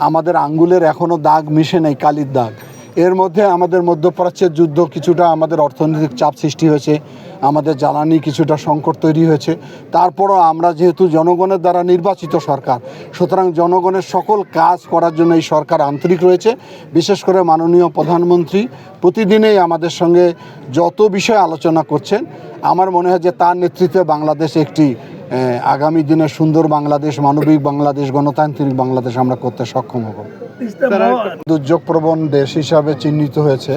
আমাদের আঙ্গুলের এখনও দাগ মিশে নেই, কালির দাগ। এর মধ্যে আমাদের মধ্যপ্রাচ্যের যুদ্ধ কিছুটা আমাদের অর্থনৈতিক চাপ সৃষ্টি হয়েছে, আমাদের জ্বালানি কিছুটা সংকট তৈরি হয়েছে। তারপরও আমরা যেহেতু জনগণের দ্বারা নির্বাচিত সরকার, সুতরাং জনগণের সকল কাজ করার জন্য এই সরকার আন্তরিক রয়েছে। বিশেষ করে মাননীয় প্রধানমন্ত্রী প্রতিদিনেই আমাদের সঙ্গে যত বিষয় আলোচনা করছেন, আমার মনে হয় যে তার নেতৃত্বে বাংলাদেশ একটি আগামী দিনে সুন্দর বাংলাদেশ, মানবিক বাংলাদেশ, গণতান্ত্রিক বাংলাদেশ আমরা করতে সক্ষম হব। দুর্যোগপ্রবণ দেশ হিসাবে চিহ্নিত হয়েছে।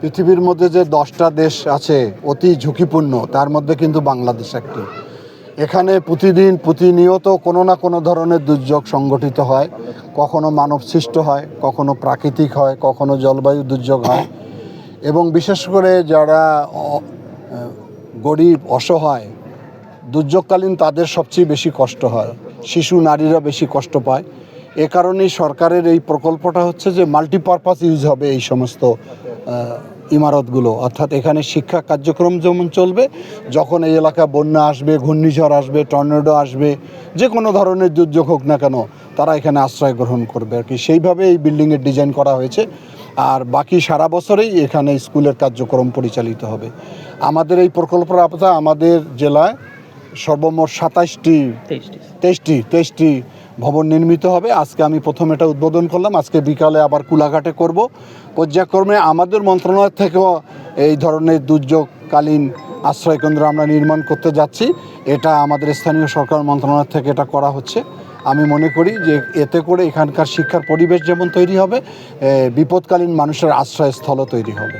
পৃথিবীর মধ্যে যে 10টা দেশ আছে অতি ঝুঁকিপূর্ণ, তার মধ্যে কিন্তু বাংলাদেশ একটি। এখানে প্রতিনিয়ত কোনো না কোনো ধরনের দুর্যোগ সংগঠিত হয়, কখনো মানব সৃষ্ট হয়, কখনো প্রাকৃতিক হয়, কখনো জলবায়ু দুর্যোগ হয়। এবং বিশেষ করে যারা গরিব অসহায়, দুর্যোগকালীন তাদের সবচেয়ে বেশি কষ্ট হয়, শিশু নারীরা বেশি কষ্ট পায়। এ কারণেই সরকারের এই প্রকল্পটা হচ্ছে যে মাল্টিপারপাস ইউজ হবে এই সমস্ত ইমারতগুলো, অর্থাৎ এখানে শিক্ষা কার্যক্রম যেমন চলবে, যখন এই এলাকা বন্যা আসবে, ঘূর্ণিঝড় আসবে, টর্নেডো আসবে, যে কোনো ধরনের দুর্যোগ হোক না কেন, তারা এখানে আশ্রয় গ্রহণ করবে আর কি। সেইভাবে এই বিল্ডিংয়ের ডিজাইন করা হয়েছে। আর বাকি সারা বছরেই এখানে স্কুলের কার্যক্রম পরিচালিত হবে। আমাদের এই প্রকল্পের আওতায় আমাদের জেলায় সর্বমোট 23টি ভবন নির্মিত হবে। আজকে আমি প্রথম এটা উদ্বোধন করলাম, আজকে বিকালে আবার কুলাঘাটে করব। পর্যায়ক্রমে আমাদের মন্ত্রণালয় থেকেও এই ধরনের দুর্যোগকালীন আশ্রয়কেন্দ্র আমরা নির্মাণ করতে যাচ্ছি। এটা আমাদের স্থানীয় সরকার মন্ত্রণালয় থেকে এটা করা হচ্ছে। আমি মনে করি যে এতে করে এখানকার শিক্ষার পরিবেশ যেমন তৈরি হবে, বিপদকালীন মানুষের আশ্রয়স্থলও তৈরি হবে।